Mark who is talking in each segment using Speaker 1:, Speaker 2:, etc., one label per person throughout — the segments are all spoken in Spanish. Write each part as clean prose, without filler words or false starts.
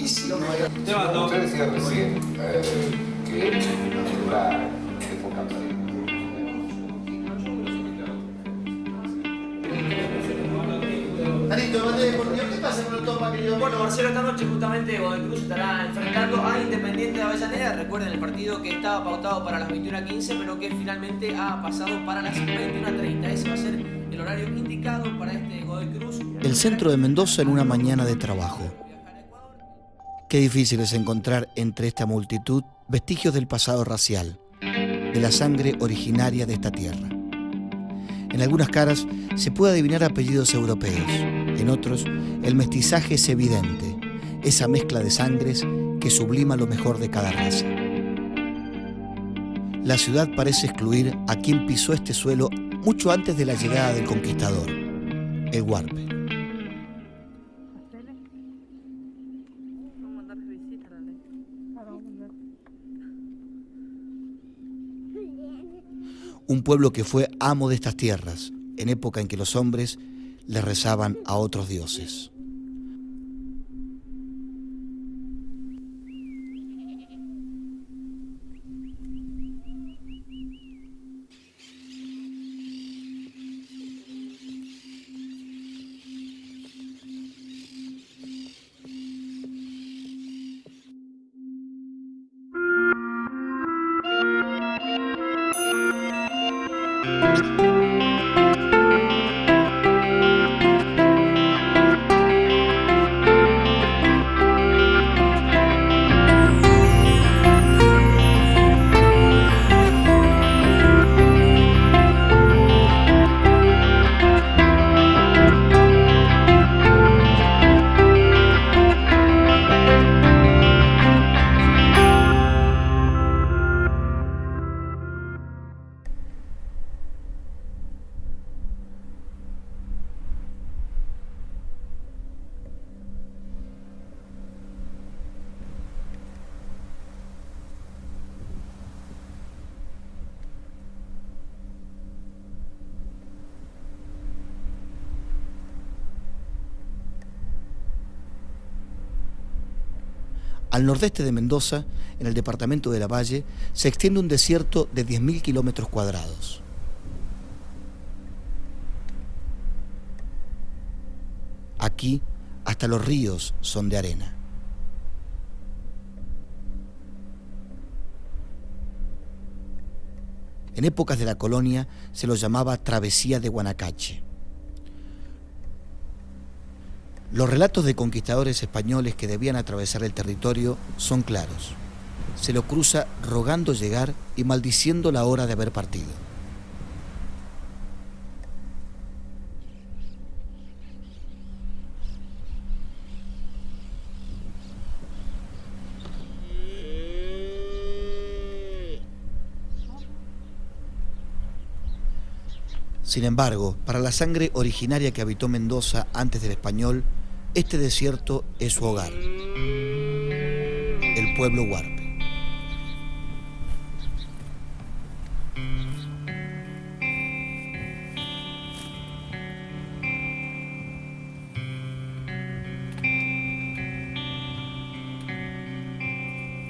Speaker 1: difícil.
Speaker 2: Usted decía recién que la época
Speaker 1: ¿qué pasa con el Topa, querido?
Speaker 3: Bueno, Marcelo, esta noche justamente Godoy Cruz estará enfrentando a Independiente de Avellaneda. Recuerden el partido que estaba pautado para las 21:15, pero que finalmente ha pasado para las 21:30. Ese va a ser el horario indicado para este Godoy Cruz.
Speaker 4: El centro de Mendoza en una mañana de trabajo. Qué difícil es encontrar entre esta multitud vestigios del pasado racial, de la sangre originaria de esta tierra. En algunas caras se puede adivinar apellidos europeos, en otros el mestizaje es evidente, esa mezcla de sangres que sublima lo mejor de cada raza. La ciudad parece excluir a quien pisó este suelo mucho antes de la llegada del conquistador, el huarpe. Un pueblo que fue amo de estas tierras, en época en que los hombres le rezaban a otros dioses. Al nordeste de Mendoza, en el departamento de Lavalle, se extiende un desierto de 10.000 kilómetros cuadrados. Aquí, hasta los ríos son de arena. En épocas de la colonia se lo llamaba Travesía de Guanacache. Los relatos de conquistadores españoles que debían atravesar el territorio son claros. Se lo cruza rogando llegar y maldiciendo la hora de haber partido. Sin embargo, para la sangre originaria que habitó Mendoza antes del español, este desierto es su hogar, el pueblo huarpe.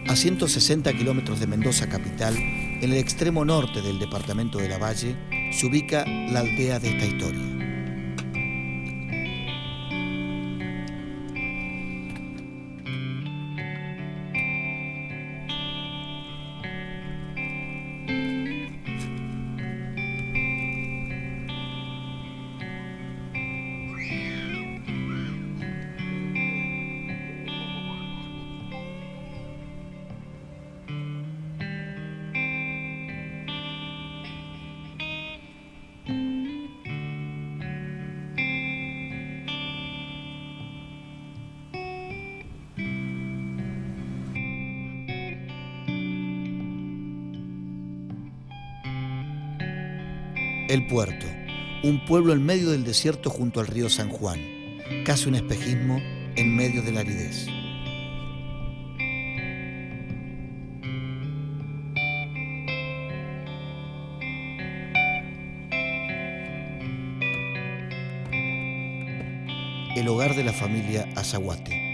Speaker 4: A 160 kilómetros de Mendoza capital, en el extremo norte del departamento de Lavalle, se ubica la aldea de esta historia. El Puerto, un pueblo en medio del desierto junto al río San Juan, casi un espejismo en medio de la aridez. El hogar de la familia Azahuate.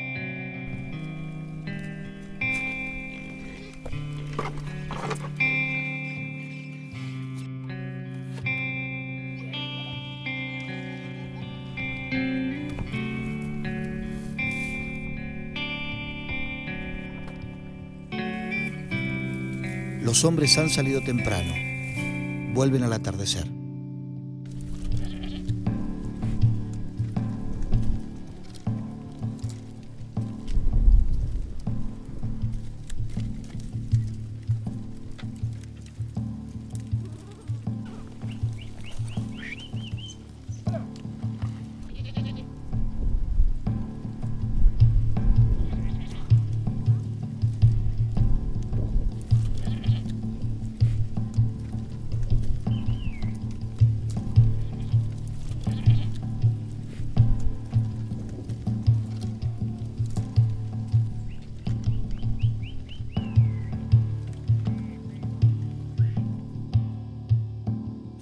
Speaker 4: Los hombres han salido temprano. Vuelven al atardecer.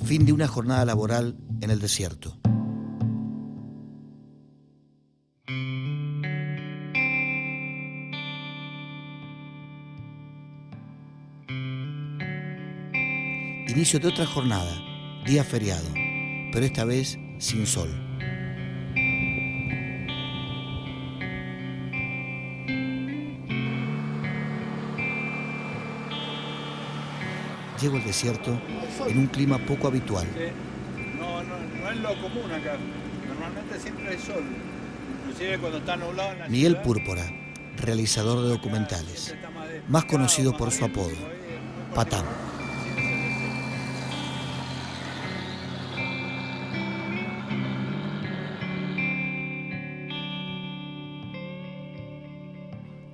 Speaker 4: Fin de una jornada laboral en el desierto. Inicio de otra jornada, día feriado, pero esta vez sin sol. Llego al desierto en un clima poco habitual.
Speaker 5: Sí. No es lo común acá. Normalmente siempre hay sol. Inclusive cuando está nublado en la
Speaker 4: Miguel
Speaker 5: ciudad,
Speaker 4: Púrpura, realizador de documentales, más conocido por su apodo, Patán.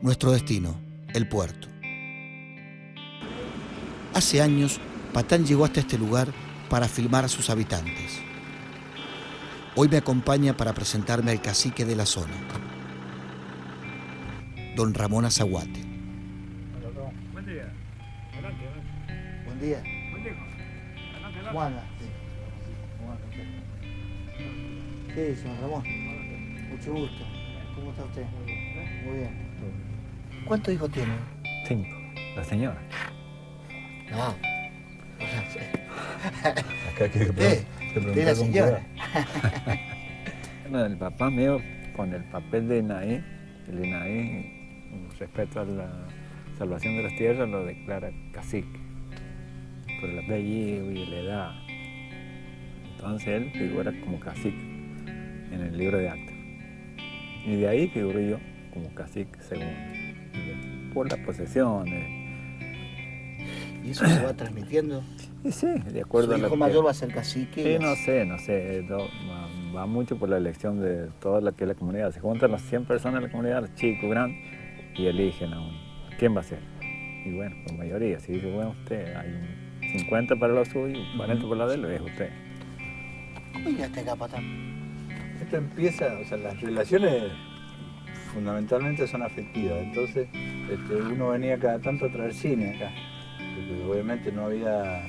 Speaker 4: Nuestro destino, el puerto. Hace años, Patán llegó hasta este lugar para filmar a sus habitantes. Hoy me acompaña para presentarme al cacique de la zona, don Ramón Azahuate.
Speaker 5: Buen día. Adelante.
Speaker 1: Buen día.
Speaker 5: Buen día.
Speaker 1: Juana. Sí, señor Ramón. Mucho gusto. ¿Cómo está usted? Muy bien. ¿Cuántos hijos tiene?
Speaker 5: 5. La señora.
Speaker 1: No.
Speaker 5: Acá hay que
Speaker 1: de la señora.
Speaker 5: Bueno, el papá mío, con el papel de INAI, el INAI, respecto a la salvación de las tierras, lo declara cacique, por el apellido y la edad. Entonces él figura como cacique en el libro de actas. Y de ahí figuro yo como cacique segundo, por las posesiones.
Speaker 1: ¿Y eso se va transmitiendo?
Speaker 5: Y sí, de acuerdo
Speaker 1: ¿Su
Speaker 5: a lo
Speaker 1: hijo mayor va a ser cacique?
Speaker 5: Sí, no sé, va mucho por la elección de toda la que es la comunidad. Se juntan las 100 personas de la comunidad, los chicos, grandes, y eligen a uno. ¿Quién va a ser? Y bueno, por mayoría, si dice, bueno, usted, hay un 50 para lo suyo, 40 para lo de él, es usted.
Speaker 1: ¿Cómo llegaste acá, Patán?
Speaker 6: Esto empieza, o sea, las relaciones fundamentalmente son afectivas, entonces uno venía cada tanto a traer cine acá, porque obviamente no había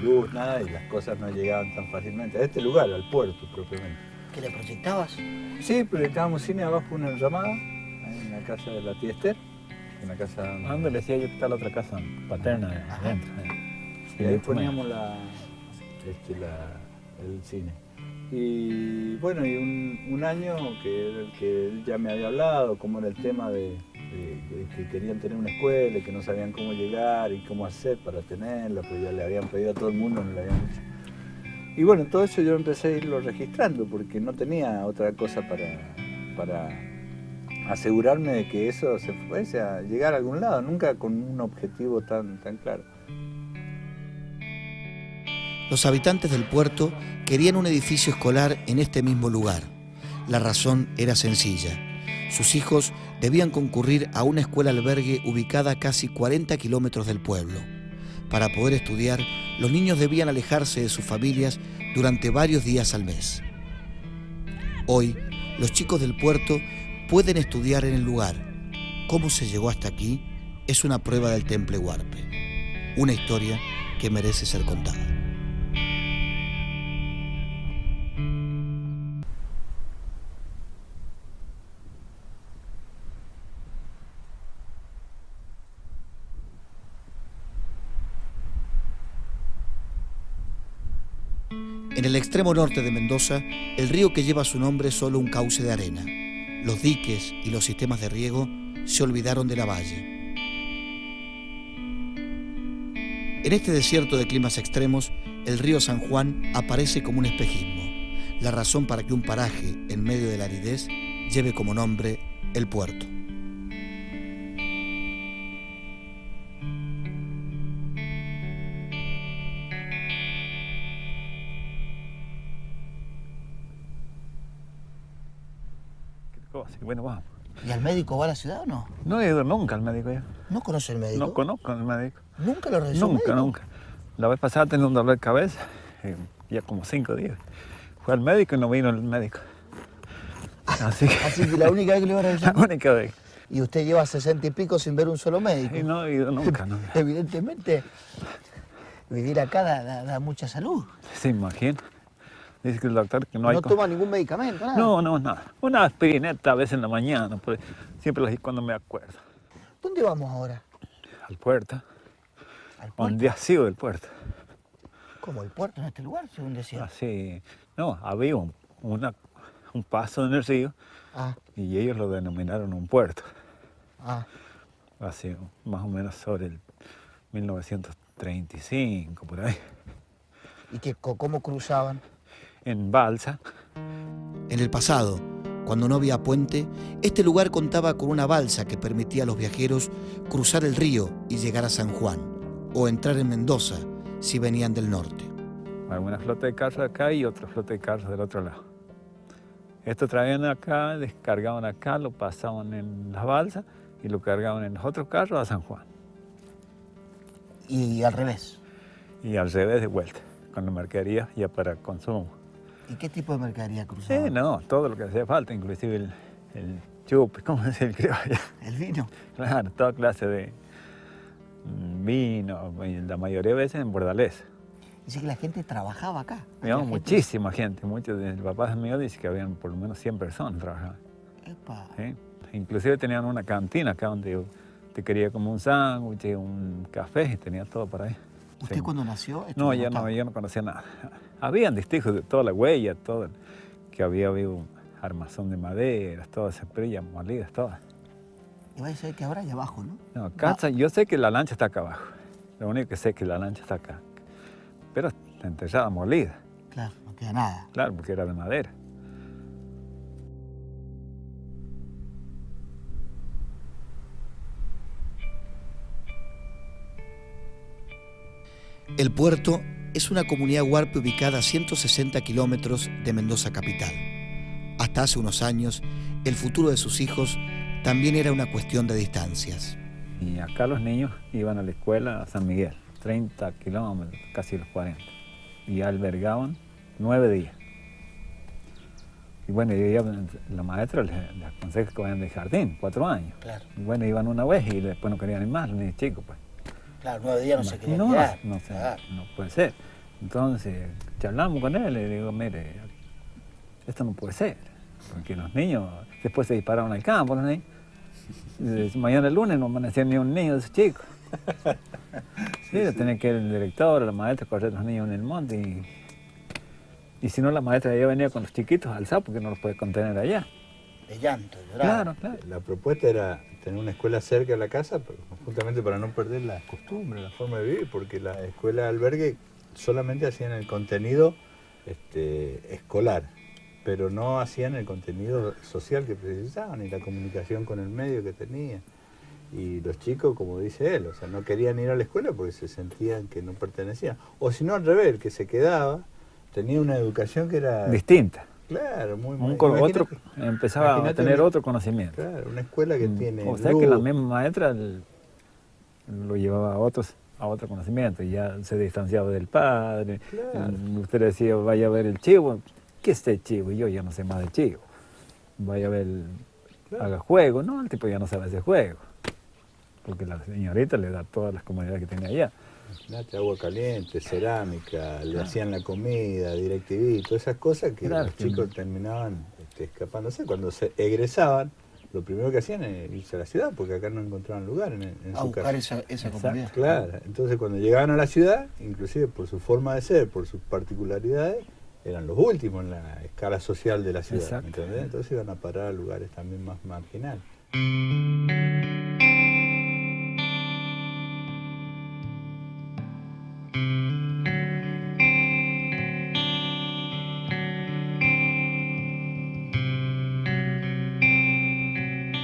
Speaker 6: luz, nada, y las cosas no llegaban tan fácilmente a este lugar, al puerto propiamente.
Speaker 1: ¿Qué le proyectabas?
Speaker 6: Sí, proyectábamos cine abajo de una enramada, ahí en la casa de la tía Esther, en la casa
Speaker 5: ¿A dónde le decía yo que está la otra casa paterna adentro?
Speaker 6: y ahí poníamos el cine. Y bueno, y un año que era el que él ya me había hablado, cómo era el tema de que querían tener una escuela y que no sabían cómo llegar y cómo hacer para tenerla, pues ya le habían pedido a todo el mundo, no le habían hecho. Y bueno, todo eso yo empecé a irlo registrando porque no tenía otra cosa para asegurarme de que eso se fuese a llegar a algún lado, nunca con un objetivo tan claro.
Speaker 4: Los habitantes del puerto querían un edificio escolar en este mismo lugar. La razón era sencilla. Sus hijos debían concurrir a una escuela albergue ubicada a casi 40 kilómetros del pueblo. Para poder estudiar, los niños debían alejarse de sus familias durante varios días al mes. Hoy, los chicos del puerto pueden estudiar en el lugar. Cómo se llegó hasta aquí es una prueba del Temple Huarpe. Una historia que merece ser contada. En el extremo norte de Mendoza, el río que lleva su nombre es solo un cauce de arena. Los diques y los sistemas de riego se olvidaron de la valle. En este desierto de climas extremos, el río San Juan aparece como un espejismo, la razón para que un paraje en medio de la aridez lleve como nombre el puerto.
Speaker 5: Bueno, vamos.
Speaker 1: ¿Y al médico va a la ciudad o no?
Speaker 5: No he ido nunca al médico ya.
Speaker 1: ¿No conoce el médico?
Speaker 5: No conozco al médico.
Speaker 1: ¿Nunca lo revisó el
Speaker 5: Nunca,
Speaker 1: médico?
Speaker 5: nunca. La vez pasada tenía un dolor de cabeza, ya como 5 días. Fue al médico y no vino el médico. Así que,
Speaker 1: Así que la única vez que le iba a revisar.
Speaker 5: la única vez.
Speaker 1: Y usted lleva 60 y pico sin ver un solo médico.
Speaker 5: Y no he ido nunca, no.
Speaker 1: Evidentemente, vivir acá da mucha salud.
Speaker 5: Se imagina. Dice que el doctor que no hay...
Speaker 1: No toma ningún medicamento, nada.
Speaker 5: No, nada. Una aspirineta a veces en la mañana, pero siempre las di cuando me acuerdo.
Speaker 1: ¿Dónde vamos ahora?
Speaker 5: Al puerto.
Speaker 1: ¿Al puerto?
Speaker 5: Donde ha sido el puerto.
Speaker 1: ¿Cómo el puerto en este lugar? Según decía.
Speaker 5: Así, no, había un paso en el río
Speaker 1: Ah,
Speaker 5: y ellos lo denominaron un puerto.
Speaker 1: ah.
Speaker 5: Así, más o menos sobre el 1935, por ahí.
Speaker 1: ¿Y cómo cruzaban?
Speaker 5: En balsa.
Speaker 4: En el pasado, cuando no había puente, este lugar contaba con una balsa que permitía a los viajeros cruzar el río y llegar a San Juan, o entrar en Mendoza si venían del norte.
Speaker 5: Alguna flota de carros acá y otra flota de carros del otro lado. Esto traían acá, descargaban acá, lo pasaban en las balsas y lo cargaban en los otros carros a San Juan.
Speaker 1: Y al revés.
Speaker 5: Y al revés de vuelta, con la mercadería ya para consumo.
Speaker 1: ¿Y qué tipo de mercadería cruzaban?
Speaker 5: Sí, no, todo lo que hacía falta, inclusive el chupe, ¿cómo se el criollo?
Speaker 1: ¿El vino?
Speaker 5: Claro, toda clase de vino, y la mayoría de veces en bordalés.
Speaker 1: Dice que la gente trabajaba acá.
Speaker 5: Digamos,
Speaker 1: La gente-
Speaker 5: muchísima gente, muchos de mis papás míos dicen que habían por lo menos 100 personas trabajando.
Speaker 1: Epa.
Speaker 5: ¿Sí? Inclusive tenían una cantina acá donde te quería como un sándwich, un café y tenía todo para ahí.
Speaker 1: ¿Usted
Speaker 5: Sí.
Speaker 1: cuando nació? esto
Speaker 5: No,
Speaker 1: no
Speaker 5: yo
Speaker 1: estaba?
Speaker 5: no conocía nada. Habían vestigos de toda la huella, todo, que había habido un armazón de maderas, todas esas perillas molidas, todas.
Speaker 1: Y va a decir que habrá allá abajo, ¿no?
Speaker 5: No, casa, yo sé que la lancha está acá abajo. Lo único que sé es que la lancha está acá. Pero está enterrada, molida.
Speaker 1: Claro, no queda nada.
Speaker 5: Claro, porque era de madera.
Speaker 4: El puerto es una comunidad huarpe ubicada a 160 kilómetros de Mendoza capital. Hasta hace unos años, el futuro de sus hijos también era una cuestión de distancias.
Speaker 5: Y acá los niños iban a la escuela a San Miguel, 30 kilómetros, casi los 40. Y albergaban 9 días. Y bueno, la maestra les aconseja que vayan de jardín, 4 años.
Speaker 1: Claro,
Speaker 5: Y bueno, iban una vez y después no querían ir más, los niños chicos, pues.
Speaker 1: claro, 9 días no se quería
Speaker 5: No,
Speaker 1: quedar.
Speaker 5: no sé,
Speaker 1: Claro.
Speaker 5: no puede ser. Entonces, charlamos con él y le digo, mire, esto no puede ser. Porque los niños después se dispararon al campo, los niños. Y mañana el lunes no amanecía ni un niño de esos chicos. Sí, tenía que ir el director, la maestra, correr los niños en el monte. Y si no, la maestra ya venía con los chiquitos al sapo, porque no los puede contener allá.
Speaker 1: De llanto, lloraba.
Speaker 5: Claro.
Speaker 6: La propuesta era tener una escuela cerca de la casa, pero justamente para no perder la costumbre, la forma de vivir, porque la escuela de albergue solamente hacían el contenido escolar, pero no hacían el contenido social que precisaban y la comunicación con el medio que tenían. Y los chicos, como dice él, o sea, no querían ir a la escuela porque se sentían que no pertenecían. O si no, al revés, el que se quedaba tenía una educación que era...
Speaker 5: Distinta.
Speaker 6: Claro, muy
Speaker 5: Otro empezaba a
Speaker 6: imagínate
Speaker 5: tener
Speaker 6: una-
Speaker 5: otro conocimiento.
Speaker 6: Claro, una escuela que tiene...
Speaker 5: O sea que la misma maestra lo llevaba a otro conocimiento y ya se distanciaba del padre.
Speaker 6: Claro.
Speaker 5: Usted decía, vaya a ver el chivo. ¿Qué es el chivo? Y yo ya no sé más del chivo. Vaya a ver, haga juego. No, el tipo ya no sabe hacer juego. Porque la señorita le da todas las comodidades que tiene allá.
Speaker 6: Imagínate, agua caliente, cerámica, le hacían la comida, DirecTV, todas esas cosas que
Speaker 5: Claro,
Speaker 6: los
Speaker 5: que-
Speaker 6: chicos terminaban escapándose. Cuando se egresaban, lo primero que hacían era irse a la ciudad, porque acá no encontraban lugar en
Speaker 1: A
Speaker 6: su
Speaker 1: buscar
Speaker 6: casa.
Speaker 1: esa
Speaker 5: Exacto.
Speaker 1: comunidad.
Speaker 6: Claro, entonces cuando llegaban a la ciudad, inclusive por su forma de ser, por sus particularidades, eran los últimos en la escala social de la ciudad,
Speaker 5: Exacto.
Speaker 6: ¿entendés? Entonces iban a parar a lugares también más marginales.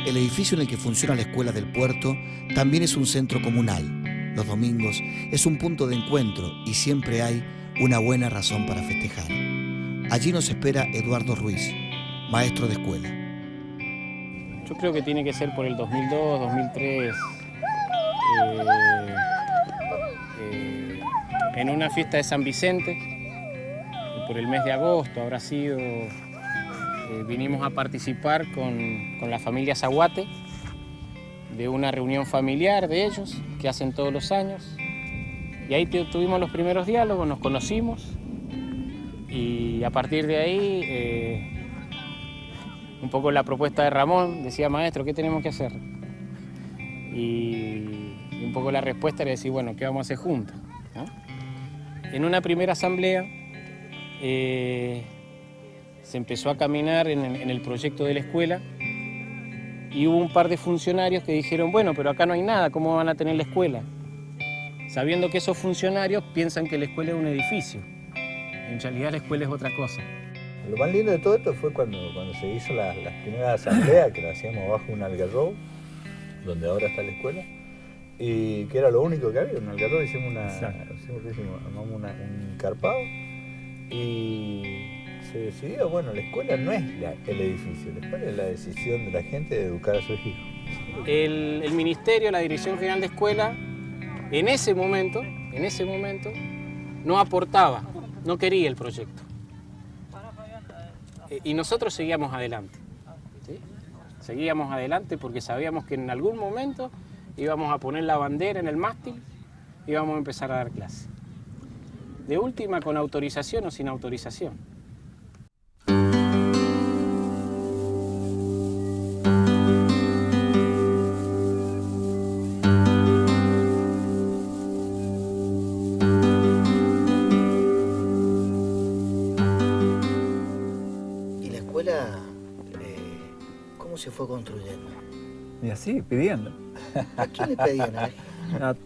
Speaker 4: El edificio en el que funciona la Escuela del Puerto también es un centro comunal. Los domingos es un punto de encuentro y siempre hay una buena razón para festejar. Allí nos espera Eduardo Ruiz, maestro de escuela.
Speaker 7: Yo creo que tiene que ser por el 2002, 2003, en una fiesta de San Vicente, por el mes de agosto habrá sido, vinimos a participar con la familia Zaguate de una reunión familiar de ellos que hacen todos los años. Y ahí tuvimos los primeros diálogos, nos conocimos y a partir de ahí un poco la propuesta de Ramón, decía, maestro, ¿qué tenemos que hacer? Y un poco la respuesta era decir, bueno, ¿qué vamos a hacer juntos? ¿No? En una primera asamblea se empezó a caminar en el proyecto de la escuela y hubo un par de funcionarios que dijeron, bueno, pero acá no hay nada, ¿cómo van a tener la escuela? Sabiendo que esos funcionarios piensan que la escuela es un edificio. En realidad la escuela es otra cosa.
Speaker 6: Lo más lindo de todo esto fue cuando se hizo las primeras asambleas, que las hacíamos bajo un algarrobo, donde ahora está la escuela, y que era lo único que había, un algarrobo, hicimos armamos un carpado, y se decidió, bueno, la escuela no es el edificio, la escuela es la decisión de la gente de educar a sus hijos.
Speaker 7: El ministerio, la Dirección General de Escuela, en ese momento, no aportaba, no quería el proyecto. Y nosotros seguíamos adelante, ¿sí? Seguíamos adelante porque sabíamos que en algún momento íbamos a poner la bandera en el mástil y íbamos a empezar a dar clases. De última, con autorización o sin autorización.
Speaker 1: ¿Cómo se fue construyendo?
Speaker 5: Y así, pidiendo.
Speaker 1: ¿A quién le pedían?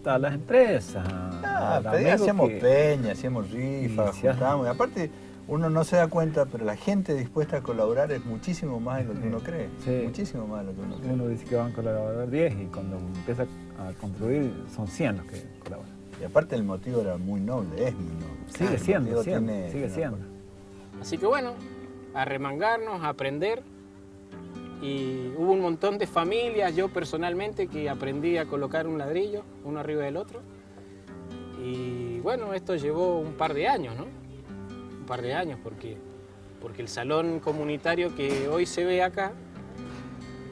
Speaker 5: A las empresas.
Speaker 6: Hacíamos peña, hacíamos rifas, juntábamos. Y aparte, uno no se da cuenta, pero la gente dispuesta a colaborar es muchísimo más de lo que uno cree.
Speaker 5: Sí.
Speaker 6: Muchísimo más de lo que uno cree.
Speaker 5: Uno dice que van a colaborar 10 y cuando empieza a construir son 100 los que colaboran.
Speaker 6: Y aparte el motivo era muy noble, es muy noble.
Speaker 5: Sigue siendo,
Speaker 6: sigue
Speaker 5: siendo.
Speaker 7: Así que bueno, a remangarnos, a aprender. Y hubo un montón de familias, yo personalmente, que aprendí a colocar un ladrillo, uno arriba del otro. Y bueno, esto llevó un par de años, ¿no? Un par de años, porque el salón comunitario que hoy se ve acá,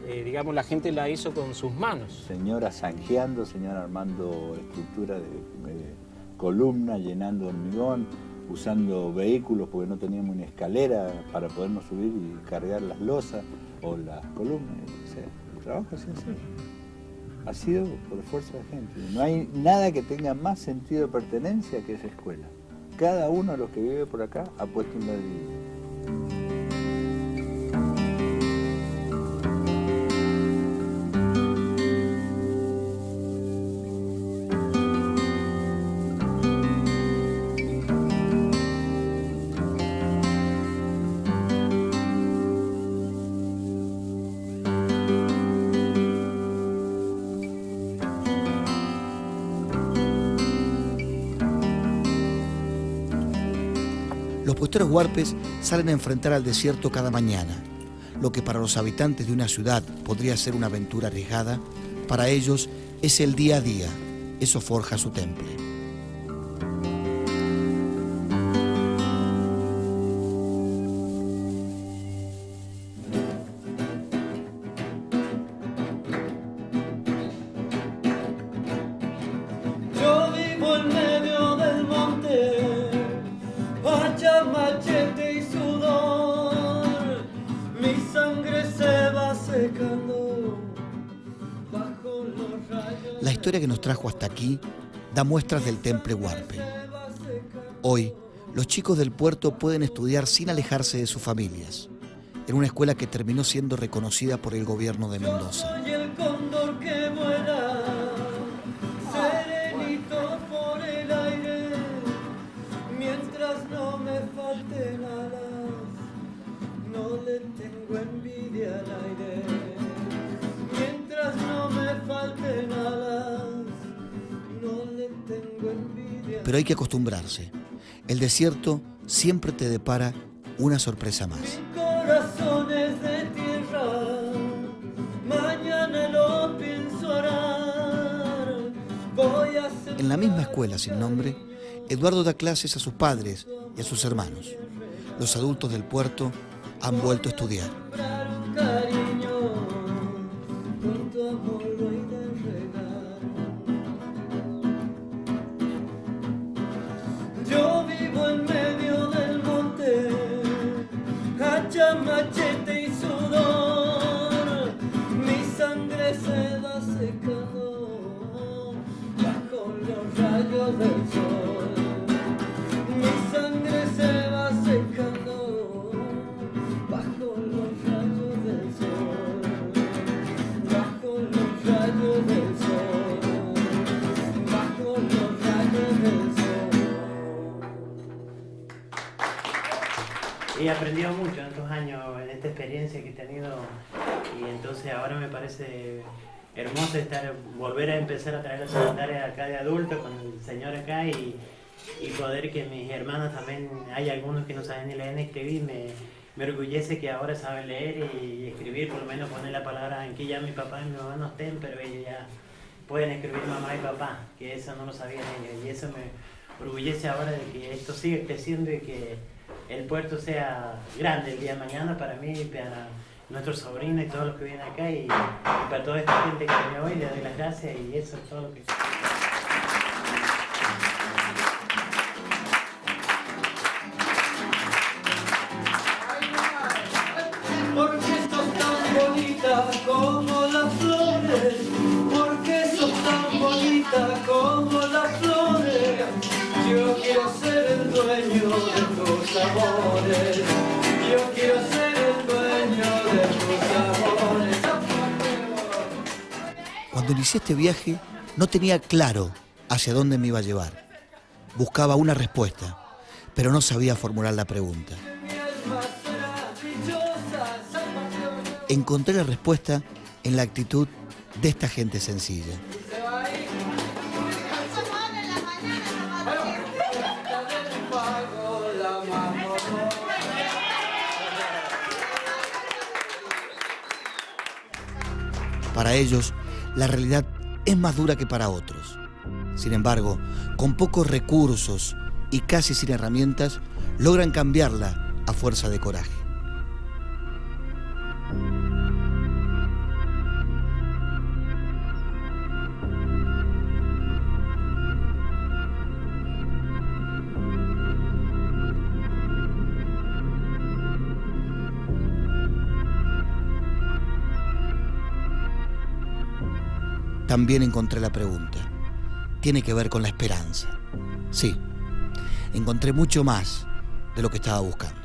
Speaker 7: digamos, la gente la hizo con sus manos.
Speaker 6: Señora zanjeando, señora armando estructura de columna, llenando hormigón, usando vehículos porque no teníamos una escalera para podernos subir y cargar las losas o las columnas. O sea, el trabajo ha sido por fuerza de gente. No hay nada que tenga más sentido de pertenencia que esa escuela. Cada uno de los que vive por acá ha puesto un ladrillo.
Speaker 4: Los puesteros huarpes salen a enfrentar al desierto cada mañana. Lo que para los habitantes de una ciudad podría ser una aventura arriesgada, para ellos es el día a día. Eso forja su temple.
Speaker 8: Yo vivo en medio del monte, hacha, machete y sudor, mi sangre se va secando bajo los rayos.
Speaker 4: La historia que nos trajo hasta aquí da muestras del temple huarpe. Hoy, los chicos del puerto pueden estudiar sin alejarse de sus familias, en una escuela que terminó siendo reconocida por el gobierno de Mendoza.
Speaker 8: Soy el cóndor que vuela, serenito por el aire, mientras no me falten alas, no le tengo envidia al aire. Mientras no me falten alas, no le tengo envidia.
Speaker 4: Pero hay que acostumbrarse. El desierto siempre te depara una sorpresa más.
Speaker 8: Mi corazón es de tierra, mañana lo pienso orar. Voy a hacer...
Speaker 4: En la misma escuela sin nombre, Eduardo da clases a sus padres y a sus hermanos. Los adultos del puerto han vuelto a estudiar.
Speaker 8: un cariño, con tu amor lo he de regar. Yo vivo en medio del monte, hacha, machete y sudor, mi sangre se va secando bajo los rayos del sol. Mi sangre se va secando bajo los rayos del sol, bajo los rayos del sol, bajo los rayos del sol.
Speaker 9: He aprendido mucho en estos años, en esta experiencia que he tenido, y entonces ahora me parece hermoso volver a empezar a traer la secundaria acá de adulto con el señor acá y poder que mis hermanos también, hay algunos que no saben ni leer ni escribir, me orgullece que ahora saben leer y escribir, por lo menos poner la palabra en que ya mi papá y mi mamá no estén, pero ellos ya pueden escribir mamá y papá, que eso no lo sabían ellos, y eso me orgullece ahora de que esto siga creciendo y que el puerto sea grande el día de mañana para mí y para nuestros sobrinos y todos los que vienen acá y para toda esta gente que viene hoy, le doy las gracias y eso es todo lo que...
Speaker 8: Porque sos tan bonita como las flores, porque sos tan bonita como las flores. Yo quiero ser el dueño de tus amores, yo quiero ser el dueño de tus amores.
Speaker 4: Cuando inicié este viaje, no tenía claro hacia dónde me iba a llevar. Buscaba una respuesta, pero no sabía formular la pregunta. Encontré la respuesta en la actitud de esta gente sencilla. Para ellos, la realidad es más dura que para otros. Sin embargo, con pocos recursos y casi sin herramientas, logran cambiarla a fuerza de coraje. También encontré la pregunta. Tiene que ver con la esperanza. Sí, encontré mucho más de lo que estaba buscando.